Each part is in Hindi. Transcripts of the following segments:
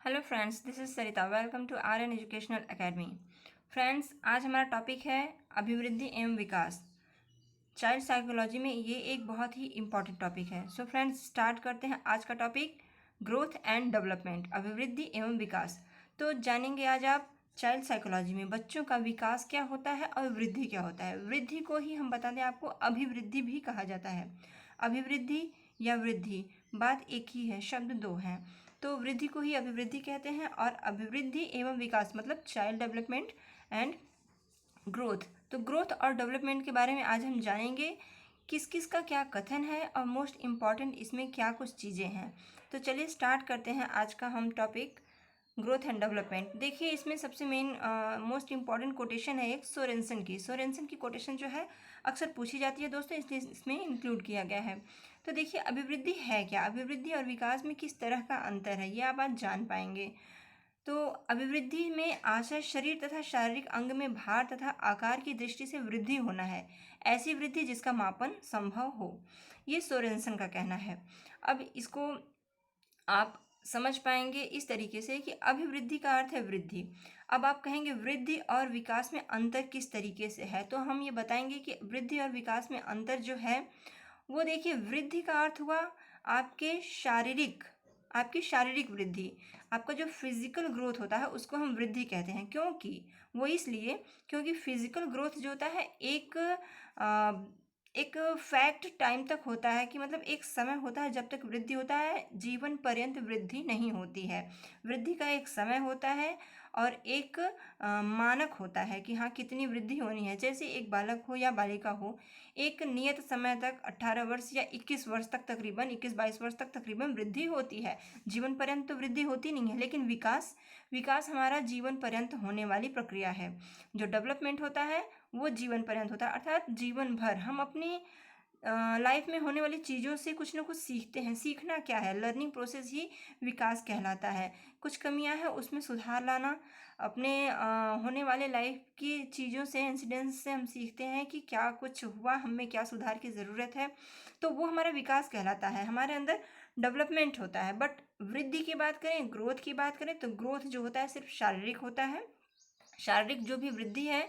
Hello friends, this is Sarita. Welcome to Aryan educational academy. Friends, आज हमारा टॉपिक है अभिवृद्धि एवं विकास। चाइल्ड साइकोलॉजी में ये एक बहुत ही इम्पॉर्टेंट टॉपिक है। सो फ्रेंड्स, स्टार्ट करते हैं आज का टॉपिक, ग्रोथ एंड डेवलपमेंट, अभिवृद्धि एवं विकास। तो जानेंगे आज आप चाइल्ड साइकोलॉजी में बच्चों का विकास क्या होता है और वृद्धि क्या होता है। वृद्धि को ही हम बता दें आपको अभिवृद्धि भी कहा जाता है। अभिवृद्धि या वृद्धि बात एक ही है, शब्द दो हैं। तो वृद्धि को ही अभिवृद्धि कहते हैं और अभिवृद्धि एवं विकास मतलब चाइल्ड डेवलपमेंट एंड ग्रोथ। तो ग्रोथ और डेवलपमेंट के बारे में आज हम जानेंगे, किस किस का क्या कथन है और मोस्ट इम्पॉर्टेंट इसमें क्या कुछ चीज़ें हैं। तो चलिए स्टार्ट करते हैं आज का हम टॉपिक, ग्रोथ एंड डेवलपमेंट। देखिए, इसमें सबसे मेन मोस्ट इम्पॉर्टेंट कोटेशन है एक सोरेनसन की कोटेशन जो है अक्सर पूछी जाती है दोस्तों, इसलिए इसमें इंक्लूड किया गया है। तो देखिए, अभिवृद्धि है क्या, अभिवृद्धि और विकास में किस तरह का अंतर है, ये आप आज जान पाएंगे। तो अभिवृद्धि में आशय शरीर तथा शारीरिक अंग में भार तथा आकार की दृष्टि से वृद्धि होना है, ऐसी वृद्धि जिसका मापन संभव हो, ये सोरेनसन का कहना है। अब इसको आप समझ पाएंगे इस तरीके से कि अभिवृद्धि का अर्थ है वृद्धि। अब आप कहेंगे वृद्धि और विकास में अंतर किस तरीके से है, तो हम ये बताएंगे कि वृद्धि और विकास में अंतर जो है वो, देखिए, वृद्धि का अर्थ हुआ आपकी शारीरिक वृद्धि। आपका जो फिजिकल ग्रोथ होता है उसको हम वृद्धि कहते हैं। क्योंकि फिजिकल ग्रोथ जो होता है एक फैक्ट टाइम तक होता है, कि मतलब एक समय होता है जब तक वृद्धि होता है, जीवन पर्यंत वृद्धि नहीं होती है। वृद्धि का एक समय होता है और एक मानक होता है कि हाँ कितनी वृद्धि होनी है। जैसे एक बालक हो या बालिका हो, एक नियत समय तक 18 वर्ष या 21 वर्ष तक, तकरीबन 21-22 वर्ष तक तकरीबन वृद्धि होती है। जीवन पर्यंत तो वृद्धि होती नहीं है, लेकिन विकास हमारा जीवन पर्यंत होने वाली प्रक्रिया है। जो डेवलपमेंट होता है वो जीवन पर्यंत होता है, अर्थात जीवन भर हम अपनी लाइफ में होने वाली चीज़ों से कुछ ना कुछ सीखते हैं। सीखना क्या है, लर्निंग प्रोसेस ही विकास कहलाता है। कुछ कमियां हैं उसमें सुधार लाना, अपने होने वाले लाइफ की चीज़ों से, इंसिडेंट्स से हम सीखते हैं कि क्या कुछ हुआ, हमें क्या सुधार की ज़रूरत है, तो वो हमारा विकास कहलाता है। हमारे अंदर डेवलपमेंट होता है। बट वृद्धि की बात करें, ग्रोथ की बात करें, तो ग्रोथ जो होता है सिर्फ शारीरिक होता है। शारीरिक जो भी वृद्धि है,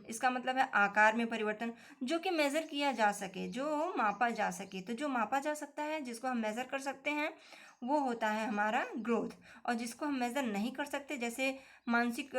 इसका मतलब है आकार में परिवर्तन, जो कि मेज़र किया जा सके, जो मापा जा सके। तो जो मापा जा सकता है, जिसको हम मेज़र कर सकते हैं, वो होता है हमारा ग्रोथ। और जिसको हम मेज़र नहीं कर सकते, जैसे मानसिक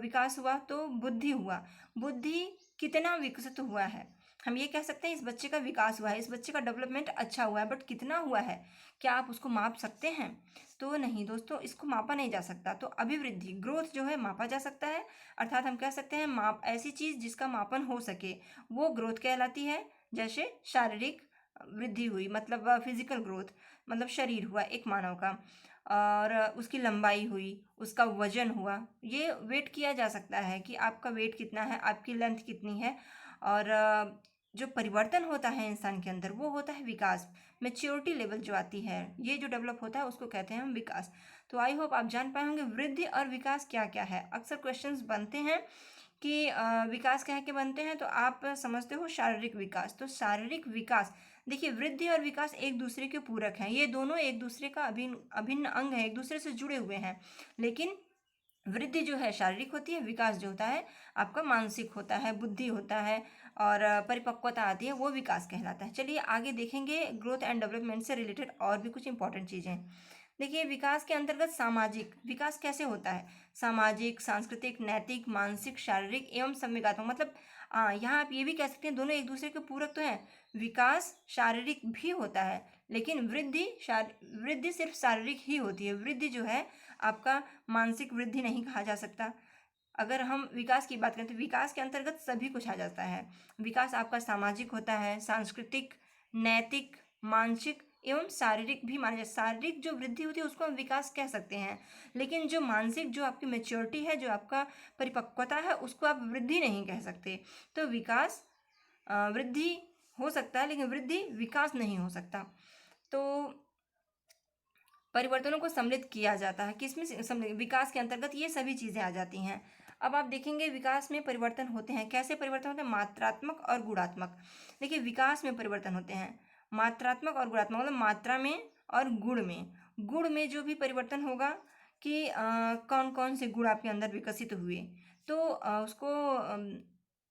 विकास हुआ तो बुद्धि हुआ, बुद्धि कितना विकसित हुआ है, हम ये कह सकते हैं इस बच्चे का विकास हुआ है, इस बच्चे का डेवलपमेंट अच्छा हुआ है। बट कितना हुआ है, क्या आप उसको माप सकते हैं? तो नहीं दोस्तों, इसको मापा नहीं जा सकता। तो अभिवृद्धि, ग्रोथ जो है मापा जा सकता है, अर्थात हम कह सकते हैं माप, ऐसी चीज़ जिसका मापन हो सके वो ग्रोथ कहलाती है। जैसे शारीरिक वृद्धि हुई, मतलब फिजिकल ग्रोथ, मतलब शरीर हुआ एक मानव का, और उसकी लंबाई हुई, उसका वजन हुआ, ये वेट किया जा सकता है कि आपका वेट कितना है, आपकी लेंथ कितनी है। और जो परिवर्तन होता है इंसान के अंदर वो होता है विकास। मेच्योरिटी लेवल जो आती है, ये जो डेवलप होता है उसको कहते हैं हम विकास। तो आई होप आप जान पाए होंगे वृद्धि और विकास क्या क्या है। अक्सर क्वेश्चंस बनते हैं कि विकास कह के बनते हैं, तो आप समझते हो शारीरिक विकास। तो शारीरिक विकास, देखिए, वृद्धि और विकास एक दूसरे के पूरक हैं, ये दोनों एक दूसरे का अभिन्न अभिन्न अंग है, एक दूसरे से जुड़े हुए हैं। लेकिन वृद्धि जो है शारीरिक होती है, विकास जो होता है आपका मानसिक होता है, बुद्धि होता है, और परिपक्वता आती है, वो विकास कहलाता है। चलिए आगे देखेंगे ग्रोथ एंड डेवलपमेंट से रिलेटेड और भी कुछ इंपॉर्टेंट चीज़ें। देखिए, विकास के अंतर्गत सामाजिक विकास कैसे होता है, सामाजिक, सांस्कृतिक, नैतिक, मानसिक, शारीरिक एवं संवेगात्मक, मतलब यहाँ आप ये भी कह सकते हैं दोनों एक दूसरे के पूरक तो हैं। विकास शारीरिक भी होता है, लेकिन वृद्धि सिर्फ शारीरिक ही होती है। वृद्धि जो है आपका मानसिक वृद्धि नहीं कहा जा सकता। अगर हम विकास की बात करें तो विकास के अंतर्गत सभी कुछ आ जाता है। विकास आपका सामाजिक होता है, सांस्कृतिक, नैतिक, मानसिक एवं शारीरिक भी माना जाए। शारीरिक जो वृद्धि होती है उसको हम विकास कह सकते हैं, लेकिन जो मानसिक, जो आपकी मेच्योरिटी है, जो आपका परिपक्वता है, उसको आप वृद्धि नहीं कह सकते। तो विकास वृद्धि हो सकता है, लेकिन वृद्धि विकास नहीं हो सकता। तो परिवर्तनों को सम्मिलित किया जाता है, किसमें सम्मिलित, विकास के अंतर्गत ये सभी चीज़ें आ जाती हैं। अब आप देखेंगे विकास में परिवर्तन होते हैं, कैसे परिवर्तन होते हैं, मात्रात्मक और गुणात्मक। देखिए, विकास में परिवर्तन होते हैं मात्रात्मक और गुणात्मक, मतलब मात्रा में और गुण में। गुण में जो भी परिवर्तन होगा, कि कौन कौन से गुण आपके अंदर विकसित हुए। तो उसको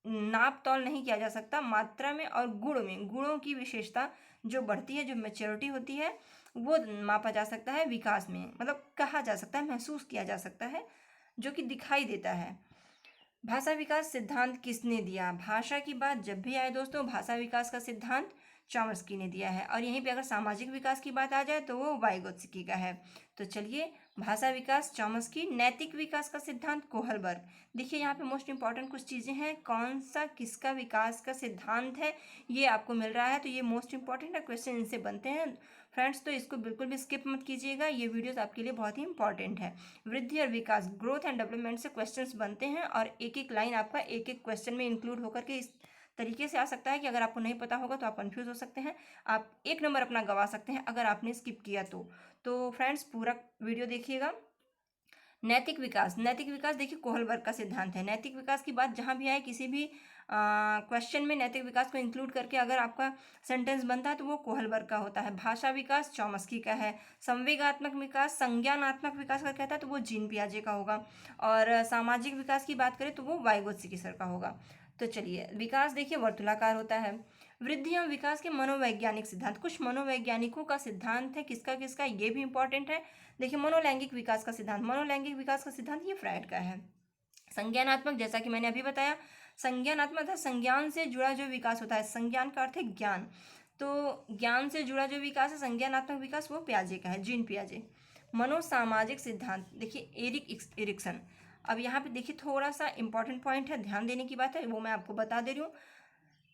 नाप तौल नहीं किया जा सकता, मात्रा में और गुण में, गुणों की विशेषता जो बढ़ती है, जो मैच्योरिटी होती है, वो मापा जा सकता है विकास में, मतलब कहा जा सकता है, महसूस किया जा सकता है, जो कि दिखाई देता है। भाषा विकास सिद्धांत किसने दिया? भाषा की बात जब भी आए दोस्तों, भाषा विकास का सिद्धांत चॉम्स्की ने दिया है। और यहीं पे अगर सामाजिक विकास की बात आ जाए तो वो वाइगोत्स्की का है। तो चलिए, भाषा विकास चॉम्स्की, नैतिक विकास का सिद्धांत कोहलबर्ग। देखिए यहाँ पे मोस्ट इंपॉर्टेंट कुछ चीज़ें हैं, कौन सा किसका विकास का सिद्धांत है ये आपको मिल रहा है, तो ये मोस्ट इंपॉर्टेंट है, क्वेश्चन इनसे बनते हैं फ्रेंड्स। तो इसको बिल्कुल भी स्किप मत कीजिएगा, ये वीडियोस आपके लिए बहुत ही इंपॉर्टेंट है। वृद्धि और विकास, ग्रोथ एंड डेवलपमेंट से क्वेश्चंस बनते हैं और एक एक लाइन आपका एक एक क्वेश्चन में इंक्लूड होकर के इस तरीके से आ सकता है कि अगर आपको नहीं पता होगा तो आप कंफ्यूज हो सकते हैं, आप एक नंबर अपना गंवा सकते हैं अगर आपने स्किप किया तो फ्रेंड्स पूरा वीडियो देखिएगा। नैतिक विकास, नैतिक विकास देखिए कोहलबर्ग का सिद्धांत है। नैतिक विकास की बात जहाँ भी आए, किसी भी क्वेश्चन में नैतिक विकास को इंक्लूड करके अगर आपका सेंटेंस बनता है तो वो कोहलबर्ग का होता है। भाषा विकास चॉम्स्की का है। संवेगात्मक विकास, संज्ञानात्मक विकास अगर कहता है तो वो जीन पियाजे का होगा। और सामाजिक विकास की बात करें तो वो वाइगोत्स्की सर का होगा। तो चलिए, विकास देखिए वर्तुलाकार होता है। वृद्धि एवं विकास के मनोवैज्ञानिक सिद्धांत, कुछ मनोवैज्ञानिकों का सिद्धांत है, किसका किसका, ये भी इंपॉर्टेंट है। देखिए, मनोलैंगिक विकास का सिद्धांत, मनोलैंगिक विकास का सिद्धांत ये फ्रायड का है। संज्ञानात्मक, जैसा कि मैंने अभी बताया, संज्ञानात्मक है संज्ञान से जुड़ा जो विकास होता है, संज्ञान का अर्थ है ज्ञान, तो ज्ञान से जुड़ा जो विकास है संज्ञानात्मक विकास, वो पियाजे का है, जीन पियाजे। मनोसामाजिक सिद्धांत देखिए एरिक एरिक्सन। अब यहाँ पे देखिए थोड़ा सा इंपॉर्टेंट पॉइंट है, ध्यान देने की बात है, वो मैं आपको बता दे रही हूँ।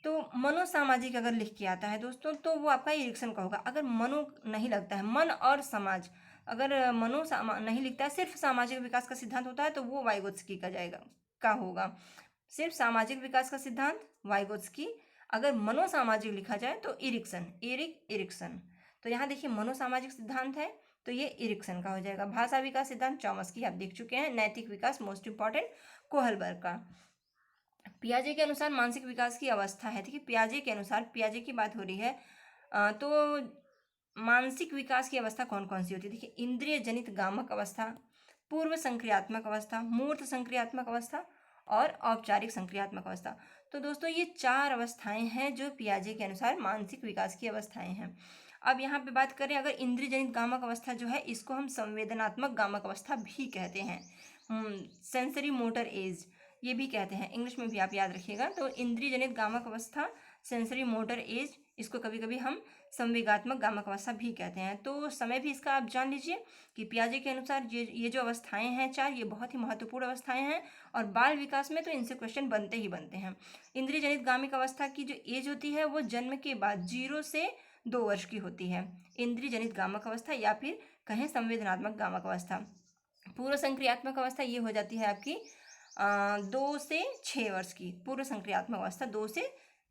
तो मनोसामाजिक अगर लिख के आता है दोस्तों तो वो आपका इरिक्शन का होगा। अगर मनो नहीं लगता है, मन और समाज, अगर नहीं लिखता है, सिर्फ सामाजिक विकास का सिद्धांत होता है तो वो वाइगोत्स्की का जाएगा, का होगा। सिर्फ सामाजिक विकास का सिद्धांत वाइगोत्स्की, अगर मनोसामाजिक लिखा जाए तो इरिक्सन, इरिक्सन। तो यहाँ देखिए मनोसामाजिक सिद्धांत है तो ये इरिक्सन का हो जाएगा। भाषा विकास सिद्धांत चॉम्स्की आप देख चुके हैं। नैतिक विकास मोस्ट इंपॉर्टेंट कोहलबर्ग का। पियाजे के अनुसार मानसिक विकास की अवस्था है, ठीक है, पियाजे के अनुसार, पियाजे की बात हो रही है, तो मानसिक विकास की अवस्था कौन कौन सी होती है? देखिए, इंद्रिय जनित गामक अवस्था, पूर्व संक्रियात्मक अवस्था, मूर्त संक्रियात्मक अवस्था और औपचारिक संक्रियात्मक अवस्था। तो दोस्तों ये 4 अवस्थाएं हैं जो पियाजे के अनुसार मानसिक विकास की अवस्थाएं हैं। अब यहाँ पे बात करें, अगर इंद्रिय जनित गामक अवस्था जो है इसको हम संवेदनात्मक गामक अवस्था भी कहते हैं, सेंसरी मोटर एज ये भी कहते हैं, इंग्लिश में भी आप याद रखिएगा। तो इंद्रिय जनित गामक अवस्था, सेंसरी मोटर एज, इसको कभी कभी हम संवेगात्मक गामक अवस्था भी कहते हैं। तो समय भी इसका आप जान लीजिए कि पियाजे के अनुसार ये जो अवस्थाएं हैं 4, ये बहुत ही महत्वपूर्ण अवस्थाएं हैं और बाल विकास में तो इनसे क्वेश्चन बनते ही बनते हैं। इंद्रिय जनित गामिक अवस्था की जो एज होती है वो जन्म के बाद 0 से 2 वर्ष की होती है, इंद्रिय जनित गामक अवस्था, या फिर कहें संवेदनात्मक गामक अवस्था। पूर्व संक्रियात्मक अवस्था ये हो जाती है आपकी 2 से 6 वर्ष की। पूर्व संक्रियात्मक अवस्था 2 से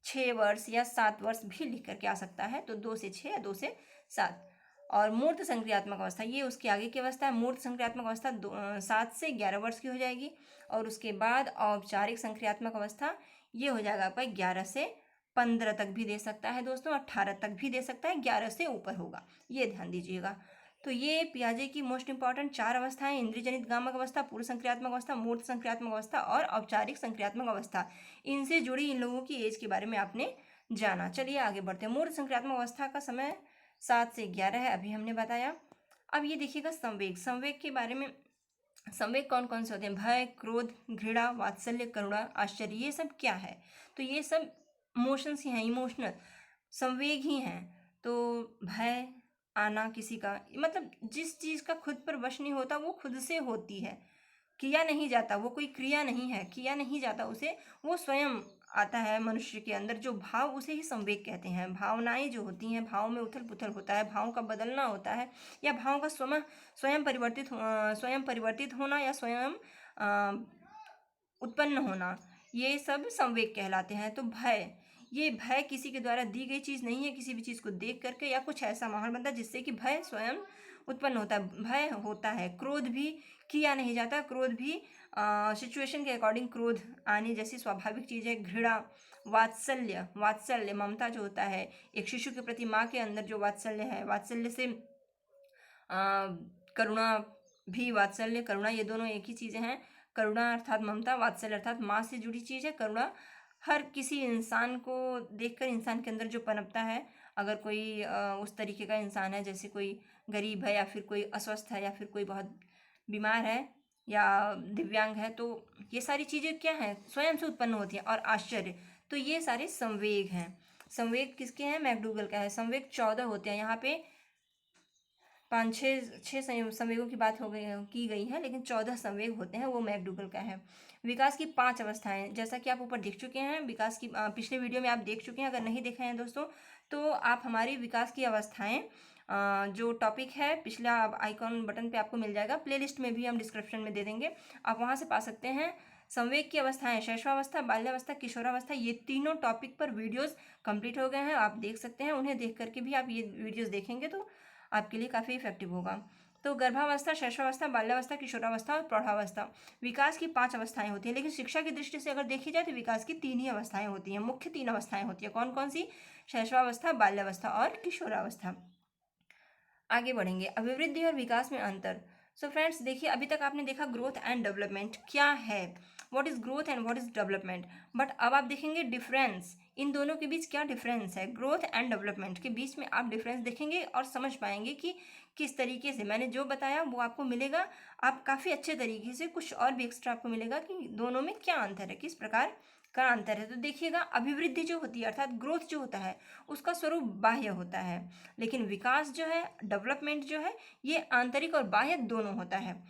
6 वर्ष या 7 वर्ष भी लिख करके आ सकता है, तो 2 से 6 या 2 से 7। और मूर्त संक्रियात्मक अवस्था ये उसके आगे की अवस्था है। मूर्त संक्रियात्मक अवस्था 7 से 11 वर्ष की हो जाएगी। और उसके बाद औपचारिक संक्रियात्मक अवस्था ये हो जाएगा आपका 11 से 15 तक भी दे सकता है दोस्तों, 18 तक भी दे सकता है, 11 से ऊपर होगा, ये ध्यान दीजिएगा। तो ये पियाजे की मोस्ट इंपॉर्टेंट 4 अवस्थाएं, इंद्रिय जनित गामक अवस्था, पूर्व संक्रियात्मक अवस्था, मूर्त संक्रियात्मक अवस्था और औपचारिक संक्रियात्मक अवस्था। इनसे जुड़ी इन लोगों की एज के बारे में आपने जाना। चलिए आगे बढ़ते हैं। मूर्त संक्रियात्मक अवस्था का समय 7 से 11 है, अभी हमने बताया। अब ये देखिएगा संवेग, संवेग के बारे में, संवेग कौन कौन से होते हैं? भय, क्रोध, घृणा, वात्सल्य, करुणा, आश्चर्य, ये सब क्या है? तो ये सब इमोशंस ही हैं, इमोशनल संवेग ही हैं। तो भय आना किसी का, मतलब जिस चीज़ का खुद पर वश नहीं होता वो खुद से होती है, किया नहीं जाता, वो कोई क्रिया नहीं है, किया नहीं जाता उसे, वो स्वयं आता है मनुष्य के अंदर जो भाव, उसे ही संवेग कहते हैं। भावनाएं जो होती हैं, भाव में उथल पुथल होता है, भाव का बदलना होता है, या भाव का स्वयं परिवर्तित होना या स्वयं उत्पन्न होना, ये सब संवेग कहलाते हैं। तो भय, ये भय किसी के द्वारा दी गई चीज़ नहीं है, किसी भी चीज़ को देख करके या कुछ ऐसा माहौल बनता है जिससे कि भय स्वयं उत्पन्न होता है, भय होता है। क्रोध भी किया नहीं जाता, क्रोध भी सिचुएशन के अकॉर्डिंग क्रोध आने जैसी स्वाभाविक चीज़ है। घृणा, वात्सल्य, वात्सल्य ममता जो होता है, एक शिशु के प्रति माँ के अंदर जो वात्सल्य है, वात्सल्य से करुणा भी वात्सल्य, करुणा, ये दोनों एक ही चीज़ें हैं। करुणा अर्थात ममता, वात्सल्य अर्थात माँ से जुड़ी चीज़ है। करुणा हर किसी इंसान को देखकर इंसान के अंदर जो पनपता है, अगर कोई उस तरीके का इंसान है, जैसे कोई गरीब है या फिर कोई अस्वस्थ है या फिर कोई बहुत बीमार है या दिव्यांग है, तो ये सारी चीज़ें क्या हैं, स्वयं से उत्पन्न होती हैं। और आश्चर्य, तो ये सारे संवेग हैं। संवेग किसके हैं, मैकडूगल का है। संवेग 14 होते हैं। यहाँ पे 5 6 संवेगों की बात हो गई की गई है, लेकिन 14 संवेग होते हैं, वो मैकडूगल का है। विकास की 5 अवस्थाएं, जैसा कि आप ऊपर देख चुके हैं, विकास की पिछले वीडियो में आप देख चुके हैं। अगर नहीं देखे हैं दोस्तों, तो आप हमारी विकास की अवस्थाएं जो टॉपिक है पिछला आइकॉन बटन पे आपको मिल जाएगा। प्लेलिस्ट में भी हम डिस्क्रिप्शन में दे देंगे, आप वहाँ से पा सकते हैं। संवेग की अवस्थाएं, शैशवावस्था, बाल्यावस्था, किशोरावस्था, ये तीनों टॉपिक पर वीडियोस कंप्लीट हो गए हैं, आप देख सकते हैं। उन्हें देख करके भी आप ये वीडियोस देखेंगे तो आपके लिए काफ़ी इफेक्टिव होगा। तो गर्भावस्था, शैशवावस्था, बाल्यावस्था, किशोरावस्था और प्रौढ़ावस्था, विकास की 5 अवस्थाएं होती हैं। लेकिन शिक्षा की दृष्टि से अगर देखी जाए तो विकास की 3 ही अवस्थाएं होती हैं, मुख्य 3 अवस्थाएं होती हैं। कौन कौन सी, शैशवावस्था, बाल्यावस्था और किशोरावस्था। आगे बढ़ेंगे, अभिवृद्धि और विकास में अंतर। सो फ्रेंड्स, देखिए अभी तक आपने देखा ग्रोथ एंड डेवलपमेंट क्या है, what is growth and what is development. But अब आप देखेंगे डिफरेंस, इन दोनों के बीच क्या डिफरेंस है। ग्रोथ एंड डेवलपमेंट के बीच में आप डिफरेंस देखेंगे और समझ पाएंगे कि किस तरीके से मैंने जो बताया वो आपको मिलेगा। आप काफ़ी अच्छे तरीके से, कुछ और भी एक्स्ट्रा आपको मिलेगा कि दोनों में क्या अंतर है, किस प्रकार का अंतर है। तो देखिएगा, अभिवृद्धि जो होती है अर्थात ग्रोथ जो होता है, उसका स्वरूप बाह्य होता है, लेकिन विकास जो है, डेवलपमेंट जो है, ये आंतरिक और बाह्य दोनों होता है।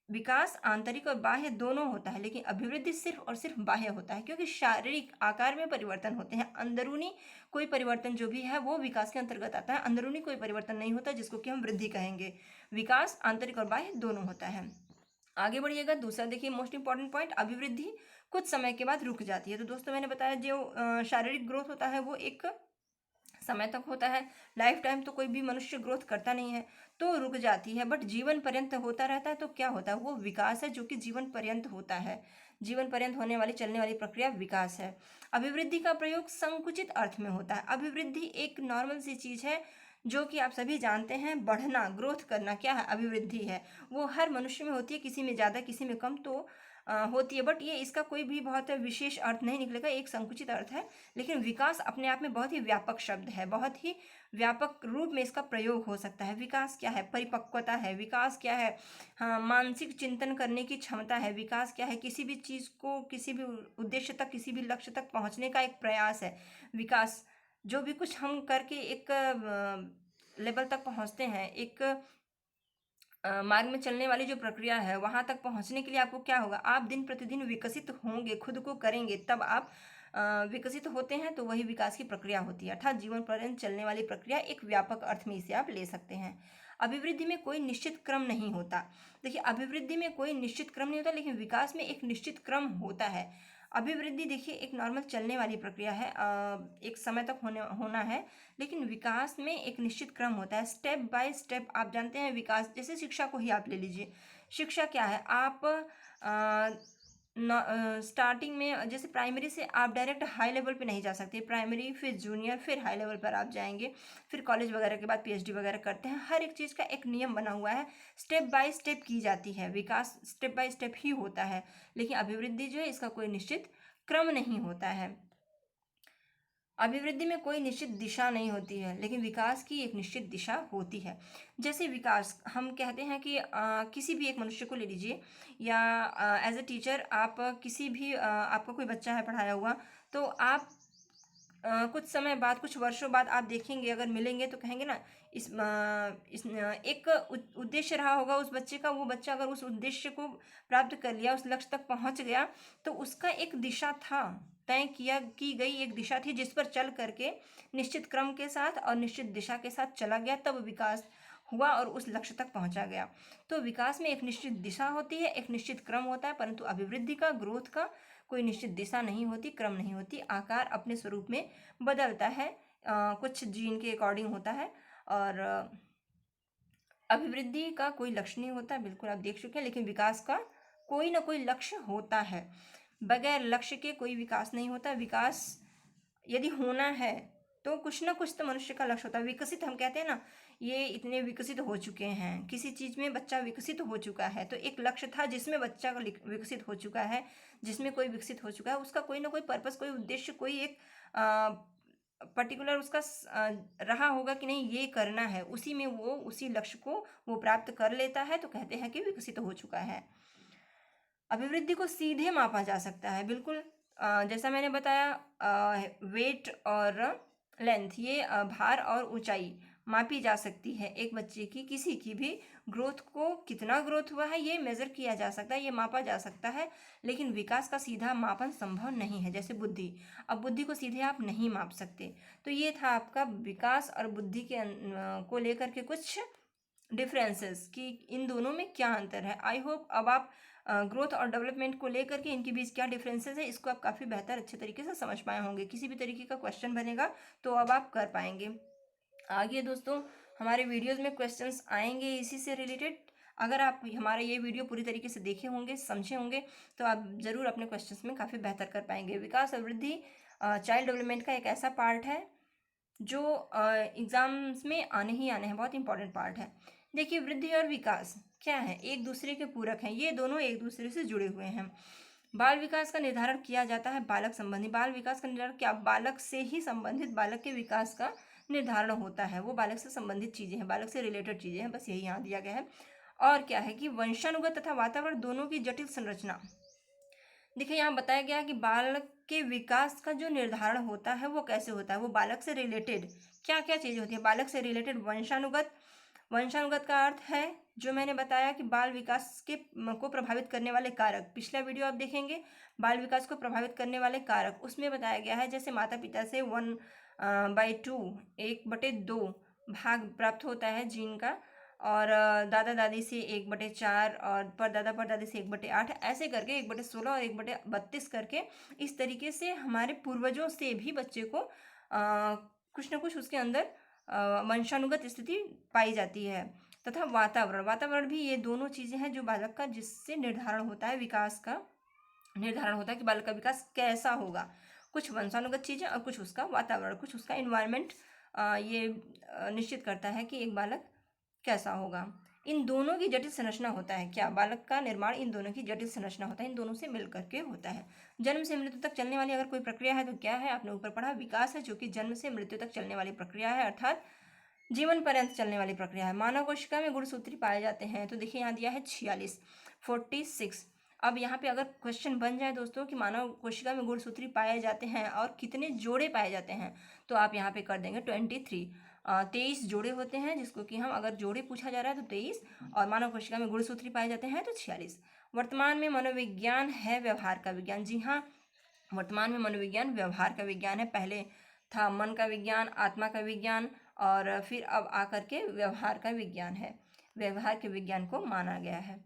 विकास आंतरिक और बाह्य दोनों होता है, लेकिन अभिवृद्धि सिर्फ और सिर्फ बाह्य होता है, क्योंकि शारीरिक आकार में परिवर्तन होते हैं। अंदरूनी कोई परिवर्तन जो भी है वो विकास के अंतर्गत आता है। अंदरूनी कोई परिवर्तन नहीं होता, जिसको कि हम वृद्धि कहेंगे। विकास आंतरिक और बाह्य दोनों होता है। आगे बढ़िएगा, दूसरा देखिए मोस्ट इंपॉर्टेंट पॉइंट, अभिवृद्धि कुछ समय के बाद रुक जाती है। तो दोस्तों मैंने बताया, जो शारीरिक ग्रोथ होता है वो एक समय तक होता है, लाइफ टाइम तो कोई भी मनुष्य ग्रोथ करता नहीं है, तो रुक जाती है। बट जीवन पर्यंत होता रहता है, तो क्या होता है, वो विकास है, जो कि जीवन पर्यंत होता है। जीवन पर्यंत होने वाली, चलने वाली प्रक्रिया विकास है। अभिवृद्धि का प्रयोग संकुचित अर्थ में होता है। अभिवृद्धि एक नॉर्मल सी चीज है, जो कि आप सभी जानते हैं, बढ़ना, ग्रोथ करना क्या है, अभिवृद्धि है। वो हर मनुष्य में होती है, किसी में ज़्यादा किसी में कम तो होती है। बट ये इसका कोई भी बहुत विशेष अर्थ नहीं निकलेगा, एक संकुचित अर्थ है। लेकिन विकास अपने आप में बहुत ही व्यापक शब्द है, बहुत ही व्यापक रूप में इसका प्रयोग हो सकता है। विकास क्या है, परिपक्वता है। विकास क्या है, हाँ, मानसिक चिंतन करने की क्षमता है। विकास क्या है, किसी भी चीज़ को, किसी भी उद्देश्य तक, किसी भी लक्ष्य तक पहुंचने का एक प्रयास है। विकास, जो भी कुछ हम करके एक लेवल तक पहुंचते हैं, एक मार्ग में चलने वाली जो प्रक्रिया है, वहां तक पहुंचने के लिए आपको क्या होगा, आप दिन प्रतिदिन विकसित होंगे, खुद को करेंगे, तब आप विकसित होते हैं। तो वही विकास की प्रक्रिया होती है, अर्थात जीवन पर्यंत चलने वाली प्रक्रिया। एक व्यापक अर्थ में इसे आप ले सकते हैं। अभिवृद्धि में कोई निश्चित क्रम नहीं होता। देखिए, अभिवृद्धि में कोई निश्चित क्रम नहीं होता, लेकिन विकास में एक निश्चित क्रम होता है। अभिवृद्धि देखिए एक नॉर्मल चलने वाली प्रक्रिया है, एक समय तक होना है, लेकिन विकास में एक निश्चित क्रम होता है, स्टेप बाय स्टेप। आप जानते हैं विकास, जैसे शिक्षा को ही आप ले लीजिए। शिक्षा क्या है, आप स्टार्टिंग में, जैसे प्राइमरी से आप डायरेक्ट हाई लेवल पे नहीं जा सकते। प्राइमरी, फिर जूनियर, फिर हाई लेवल पर आप जाएंगे, फिर कॉलेज वगैरह के बाद पीएचडी वगैरह करते हैं। हर एक चीज़ का एक नियम बना हुआ है, स्टेप बाय स्टेप की जाती है। विकास स्टेप बाय स्टेप ही होता है, लेकिन अभिवृद्धि जो है इसका कोई निश्चित क्रम नहीं होता है। अभिवृद्धि में कोई निश्चित दिशा नहीं होती है, लेकिन विकास की एक निश्चित दिशा होती है। जैसे विकास, हम कहते हैं कि किसी भी एक मनुष्य को ले लीजिए, या एज ए टीचर आप किसी भी आपका कोई बच्चा है पढ़ाया हुआ, तो आप कुछ समय बाद, कुछ वर्षों बाद आप देखेंगे, अगर मिलेंगे तो कहेंगे ना, एक उद्देश्य रहा होगा उस बच्चे का। वो बच्चा अगर उस उद्देश्य को प्राप्त कर लिया, उस लक्ष्य तक पहुंच गया, तो उसका एक दिशा था, तय किया की गई एक दिशा थी, जिस पर चल करके निश्चित क्रम के साथ और निश्चित दिशा के साथ चला गया, तब विकास हुआ और उस लक्ष्य तक पहुंचा गया। तो विकास में एक निश्चित दिशा होती है, एक निश्चित क्रम होता है, परंतु अभिवृद्धि का, ग्रोथ का कोई निश्चित दिशा नहीं होती, क्रम नहीं होती। आकार अपने स्वरूप में बदलता है, कुछ जीन के अकॉर्डिंग होता है। और अभिवृद्धि का कोई लक्ष्य नहीं होता, बिल्कुल आप देख चुके हैं। लेकिन विकास का कोई ना कोई लक्ष्य होता है, बगैर लक्ष्य के कोई विकास नहीं होता। विकास यदि होना है तो कुछ ना कुछ तो मनुष्य का लक्ष्य होता है। विकसित हम कहते हैं ना, ये इतने विकसित हो चुके हैं, किसी चीज़ में बच्चा विकसित हो चुका है, तो एक लक्ष्य था जिसमें बच्चा विकसित हो चुका है, जिसमें कोई विकसित हो चुका है, उसका कोई ना कोई पर्पस, कोई उद्देश्य, कोई एक पर्टिकुलर उसका रहा होगा कि नहीं ये करना है, उसी में वो उसी लक्ष्य को वो प्राप्त कर लेता है, तो कहते हैं कि विकसित हो चुका है। अभिवृद्धि को सीधे मापा जा सकता है, बिल्कुल जैसा मैंने बताया, वेट और लेंथ, ये भार और ऊंचाई मापी जा सकती है। एक बच्चे की किसी की भी ग्रोथ को, कितना ग्रोथ हुआ है ये मेजर किया जा सकता है, ये मापा जा सकता है, लेकिन विकास का सीधा मापन संभव नहीं है। जैसे बुद्धि, अब बुद्धि को सीधे आप नहीं माप सकते। तो ये था आपका विकास और बुद्धि के को लेकर के कुछ डिफरेंसेस कि इन दोनों में क्या अंतर है। आई होप अब आप ग्रोथ और डेवलपमेंट को लेकर के इनके बीच क्या डिफरेंसेस है इसको आप काफ़ी बेहतर अच्छे तरीके से समझ पाए होंगे। किसी भी तरीके का क्वेश्चन बनेगा तो अब आप कर पाएंगे। आगे दोस्तों हमारे वीडियोस में क्वेश्चंस आएंगे इसी से रिलेटेड। अगर आप हमारा ये वीडियो पूरी तरीके से देखे होंगे, समझे होंगे, तो आप ज़रूर अपने क्वेश्चंस में काफ़ी बेहतर कर पाएंगे। विकास और वृद्धि चाइल्ड डेवलपमेंट का एक ऐसा पार्ट है जो एग्ज़ाम्स में आने ही आने हैं, बहुत इंपॉर्टेंट पार्ट है। देखिए, वृद्धि और विकास क्या है, एक दूसरे के पूरक हैं, ये दोनों एक दूसरे से जुड़े हुए हैं। बाल विकास का निर्धारण किया जाता है बालक संबंधी, बाल विकास का निर्धारण क्या, बालक से ही संबंधित बालक के विकास का निर्धारण होता है। वो बालक से संबंधित चीज़ें हैं, बालक से रिलेटेड चीज़ें हैं, बस यही यहाँ दिया गया है। और क्या है कि वंशानुगत तथा वातावरण दोनों की जटिल संरचना। देखिए यहाँ बताया गया है कि बालक के विकास का जो निर्धारण होता है वो कैसे होता है, वो बालक से रिलेटेड क्या क्या चीज़ें होती है। बालक से रिलेटेड वंशानुगत, वंशानुगत का अर्थ है जो मैंने बताया कि बाल विकास के को प्रभावित करने वाले कारक, पिछला वीडियो आप देखेंगे बाल विकास को प्रभावित करने वाले कारक, उसमें बताया गया है जैसे माता पिता से 1/2 1/2 भाग प्राप्त होता है जीन का, और दादा दादी से 1/4, और परदादा परदादी से 1/8, ऐसे करके 1/16 और 1/32 करके इस तरीके से हमारे पूर्वजों से भी बच्चे को कुछ ना कुछ उसके अंदर वंशानुगत स्थिति पाई जाती है। तथा वातावरण, वातावरण भी, ये दोनों चीज़ें हैं जो बालक का, जिससे निर्धारण होता है, विकास का निर्धारण होता है कि बालक का विकास कैसा होगा। कुछ वंशानुगत चीज़ें और कुछ उसका वातावरण, कुछ उसका इन्वायरमेंट ये निश्चित करता है कि एक बालक कैसा होगा। इन दोनों की जटिल संरचना होता है, क्या, बालक का निर्माण इन दोनों की जटिल संरचना होता है, इन दोनों से मिल करके होता है। जन्म से मृत्यु तक चलने वाली अगर कोई प्रक्रिया है तो क्या है, आपने ऊपर पढ़ा, विकास है, जो कि जन्म से मृत्यु तक चलने वाली प्रक्रिया है, अर्थात जीवन पर्यंत चलने वाली प्रक्रिया है। मानव कोशिका में गुणसूत्री पाए जाते हैं, तो देखिए यहाँ दिया है 46। अब यहाँ पे अगर क्वेश्चन बन जाए दोस्तों कि मानव कोशिका में गुणसूत्री पाए जाते हैं और कितने जोड़े पाए जाते हैं, तो आप यहाँ पे कर देंगे 23। 23 जोड़े होते हैं, जिसको कि हम अगर जोड़े पूछा जा रहा है तो 23, और मानव कोशिका में गुणसूत्री पाए जाते हैं तो 46। वर्तमान में मनोविज्ञान है व्यवहार का विज्ञान, जी हाँ, वर्तमान में मनोविज्ञान व्यवहार का विज्ञान है। पहले था मन का विज्ञान, आत्मा का विज्ञान, और फिर अब आकर के व्यवहार का विज्ञान है, व्यवहार के विज्ञान को माना गया है।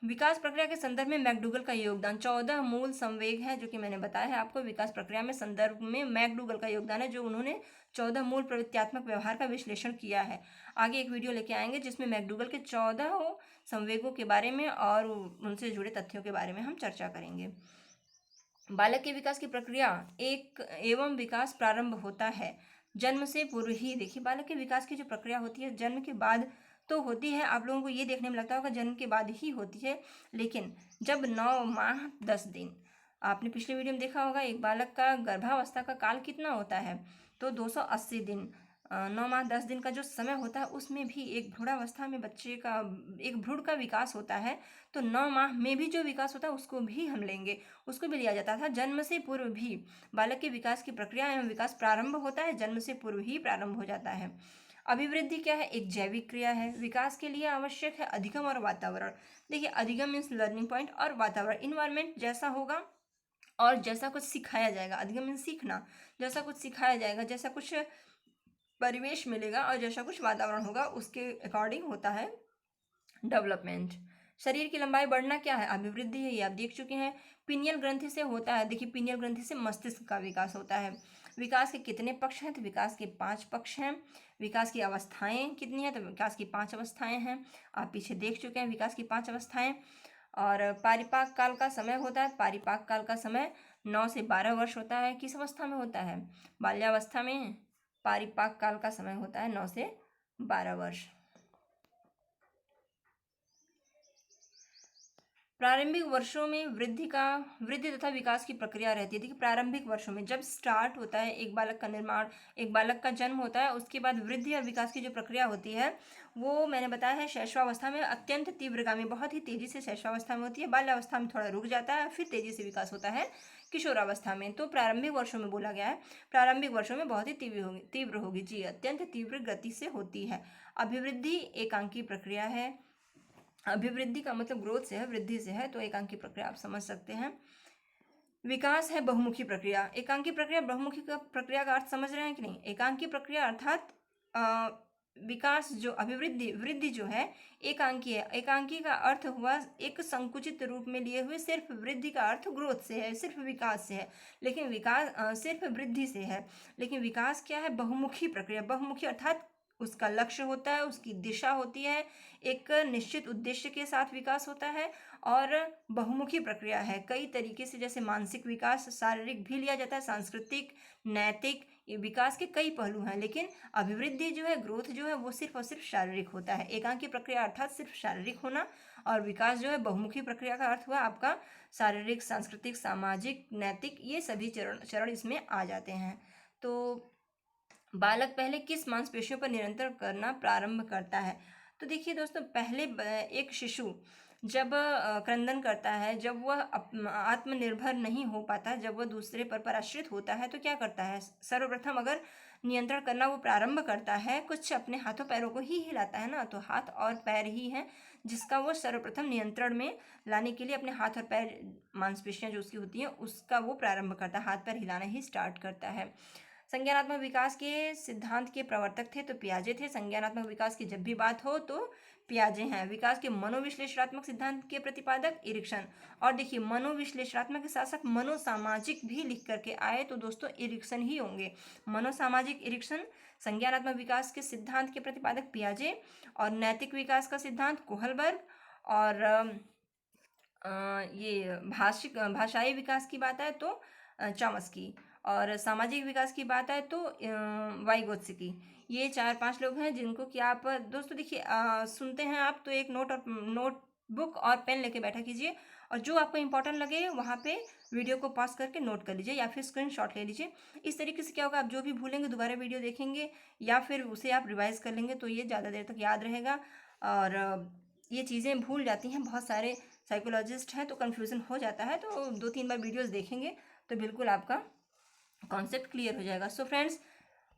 विकास प्रक्रिया के संदर्भ में मैकडूगल का योगदान, 14 मूल संवेग है, जो कि मैंने बताया है आपको। विकास प्रक्रिया में संदर्भ में मैकडूगल का योगदान है, जो उन्होंने 14 मूल प्रवृत्त्यात्मक व्यवहार का विश्लेषण किया है। आगे एक वीडियो लेके आएंगे जिसमें मैकडूगल के 14 संवेगों के बारे में और उनसे जुड़े तथ्यों के बारे में हम चर्चा करेंगे। बालक के विकास की प्रक्रिया एक एवं विकास प्रारंभ होता है जन्म से पूर्व ही। देखिए, बालक के विकास की जो प्रक्रिया होती है जन्म के बाद तो होती है, आप लोगों को ये देखने में लगता होगा जन्म के बाद ही होती है, लेकिन जब 9 माह 10 दिन, आपने पिछले वीडियो में देखा होगा एक बालक का गर्भावस्था का काल कितना होता है, तो 280 दिन। 9 माह 10 दिन का जो समय होता है उसमें भी एक भ्रूणावस्था में बच्चे का, एक भ्रूण का विकास होता है, तो 9 माह में भी जो विकास होता है उसको भी हम लेंगे, उसको भी लिया जाता था। जन्म से पूर्व भी बालक के विकास की प्रक्रिया एवं विकास प्रारंभ होता है, जन्म से पूर्व ही प्रारंभ हो जाता है। अभिवृद्धि क्या है, एक जैविक क्रिया है। विकास के लिए आवश्यक है अधिगम और वातावरण। देखिए, अधिगम मीन्स लर्निंग पॉइंट, और वातावरण इन्वायरमेंट जैसा होगा और जैसा कुछ सिखाया जाएगा। अधिगम मीन्स सीखना, जैसा कुछ सिखाया जाएगा, जैसा कुछ परिवेश मिलेगा और जैसा कुछ वातावरण होगा उसके अकॉर्डिंग होता है डेवलपमेंट। शरीर की लंबाई बढ़ना क्या है, अभिवृद्धि है, ये आप देख चुके हैं। पिनियल ग्रंथि से होता है, देखिए पिनियल ग्रंथि से मस्तिष्क का विकास होता है। विकास के कितने पक्ष हैं, तो विकास के 5 पक्ष हैं। विकास की अवस्थाएं कितनी हैं, तो विकास की 5 अवस्थाएं हैं, आप पीछे देख चुके हैं विकास की 5 अवस्थाएं। और पारिपाक काल का समय होता है, पारिपाक काल का समय 9 से 12 वर्ष होता है। किस अवस्था में होता है, बाल्यावस्था में, पारिपाक काल का समय होता है 9 से 12 वर्ष। प्रारंभिक वर्षों में वृद्धि तथा विकास की प्रक्रिया रहती है। देखिए, प्रारंभिक वर्षों में जब स्टार्ट होता है एक बालक का निर्माण, एक बालक का जन्म होता है, उसके बाद वृद्धि और विकास की जो प्रक्रिया होती है वो मैंने बताया है शैशवावस्था में अत्यंत तीव्रगामी, बहुत ही तेजी से शैशवावस्था में होती है, बाल्यावस्था में थोड़ा रुक जाता है, फिर तेजी से विकास होता है किशोरावस्था में। तो प्रारंभिक वर्षों में बोला गया है, प्रारंभिक वर्षों में बहुत ही तीव्र होगी जी, अत्यंत तीव्र गति से होती है। अभिवृद्धि एकांकी प्रक्रिया है। अभिवृद्धि का मतलब ग्रोथ से है, वृद्धि से है, तो एकांकी प्रक्रिया आप समझ सकते हैं। विकास है बहुमुखी प्रक्रिया। एकांकी प्रक्रिया बहुमुखी प्रक्रिया का अर्थ समझ रहे हैं कि नहीं? एकांकी प्रक्रिया अर्थात विकास जो वृद्धि जो है एकांकी है। एकांकी का अर्थ हुआ एक संकुचित रूप में लिए हुए, सिर्फ वृद्धि का अर्थ ग्रोथ से है, सिर्फ विकास से है, लेकिन विकास सिर्फ वृद्धि से है। लेकिन विकास क्या है? बहुमुखी प्रक्रिया। बहुमुखी अर्थात उसका लक्ष्य होता है, उसकी दिशा होती है, एक निश्चित उद्देश्य के साथ विकास होता है और बहुमुखी प्रक्रिया है। कई तरीके से, जैसे मानसिक विकास, शारीरिक भी लिया जाता है, सांस्कृतिक, नैतिक, ये विकास के कई पहलू हैं। लेकिन अभिवृद्धि जो है, ग्रोथ जो है, वो सिर्फ और सिर्फ शारीरिक होता है। एकांकी प्रक्रिया अर्थात सिर्फ शारीरिक होना, और विकास जो है बहुमुखी प्रक्रिया का अर्थ हुआ आपका शारीरिक, सांस्कृतिक, सामाजिक, नैतिक, ये सभी चरण इसमें आ जाते हैं। तो बालक पहले किस मांसपेशियों पर निरंतर करना प्रारंभ करता है? तो देखिए दोस्तों, पहले एक शिशु जब क्रंदन करता है, जब वह आत्मनिर्भर नहीं हो पाता, जब वह दूसरे पर पराश्रित होता है, तो क्या करता है? सर्वप्रथम अगर नियंत्रण करना वो प्रारंभ करता है, कुछ अपने हाथों पैरों को ही हिलाता है ना, तो हाथ और पैर ही हैं जिसका वो सर्वप्रथम नियंत्रण में लाने के लिए अपने हाथ और पैर, मांसपेशियां जो उसकी होती हैं, उसका वो प्रारंभ करता है, हाथ पैर हिलाना ही स्टार्ट करता है। संज्ञानात्मक विकास के सिद्धांत के प्रवर्तक थे तो पियाजे थे। संज्ञानात्मक विकास की जब भी बात हो तो पियाजे हैं। विकास के मनोविश्लेषणात्मक सिद्धांत के प्रतिपादक इरिक्सन। और देखिए, मनोविश्लेषणात्मक के साथ साथ मनोसामाजिक भी लिख करके आए तो दोस्तों इरिक्सन ही होंगे। मनोसामाजिक इरिक्सन, संज्ञानात्मक विकास के सिद्धांत के प्रतिपादक पियाजे, और नैतिक विकास का सिद्धांत कोहलबर्ग, और ये भाषाई विकास की बात है तो चॉम्स्की, और सामाजिक विकास की बात है तो वाइगोत्स्की। ये 4-5 लोग हैं जिनको कि आप दोस्तों देखिए, सुनते हैं आप तो एक नोटबुक और पेन लेके बैठा कीजिए, और जो आपको इंपॉर्टेंट लगे वहाँ पे वीडियो को पॉज करके नोट कर लीजिए या फिर स्क्रीनशॉट ले लीजिए। इस तरीके से क्या होगा, आप जो भी भूलेंगे दोबारा वीडियो देखेंगे या फिर उसे आप रिवाइज कर लेंगे तो ये ज़्यादा देर तक याद रहेगा। और ये चीज़ें भूल जाती हैं, बहुत सारे साइकोलॉजिस्ट हैं तो कन्फ्यूज़न हो जाता है, तो 2-3 बार वीडियोस देखेंगे तो बिल्कुल आपका कॉन्सेप्ट क्लियर हो जाएगा। सो फ्रेंड्स,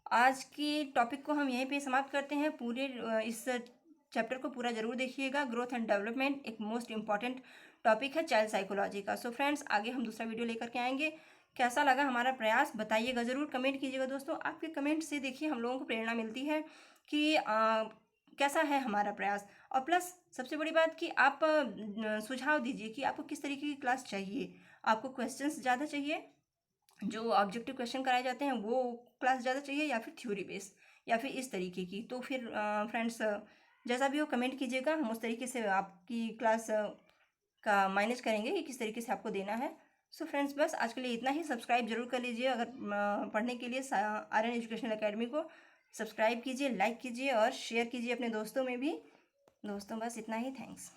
आज की टॉपिक को हम यहीं पे समाप्त करते हैं। पूरे इस चैप्टर को पूरा जरूर देखिएगा। ग्रोथ एंड डेवलपमेंट एक मोस्ट इंपॉर्टेंट टॉपिक है चाइल्ड साइकोलॉजी का। सो फ्रेंड्स, आगे हम दूसरा वीडियो लेकर के आएंगे। कैसा लगा हमारा प्रयास बताइएगा ज़रूर, कमेंट कीजिएगा दोस्तों। आपके कमेंट से देखिए हम लोगों को प्रेरणा मिलती है कि कैसा है हमारा प्रयास। और प्लस सबसे बड़ी बात कि आप सुझाव दीजिए कि आपको किस तरीके की क्लास चाहिए। आपको क्वेश्चंस ज़्यादा चाहिए, जो ऑब्जेक्टिव क्वेश्चन कराए जाते हैं वो क्लास ज़्यादा चाहिए, या फिर थ्योरी बेस, या फिर इस तरीके की? तो फिर फ्रेंड्स, जैसा भी हो कमेंट कीजिएगा, हम उस तरीके से आपकी क्लास का मैनेज करेंगे कि किस तरीके से आपको देना है। सो फ्रेंड्स, बस आज के लिए इतना ही। सब्सक्राइब जरूर कर लीजिए अगर पढ़ने के लिए आर्यन एजुकेशनल अकेडमी को सब्सक्राइब कीजिए, लाइक कीजिए और शेयर कीजिए अपने दोस्तों में भी। दोस्तों बस इतना ही, थैंक्स।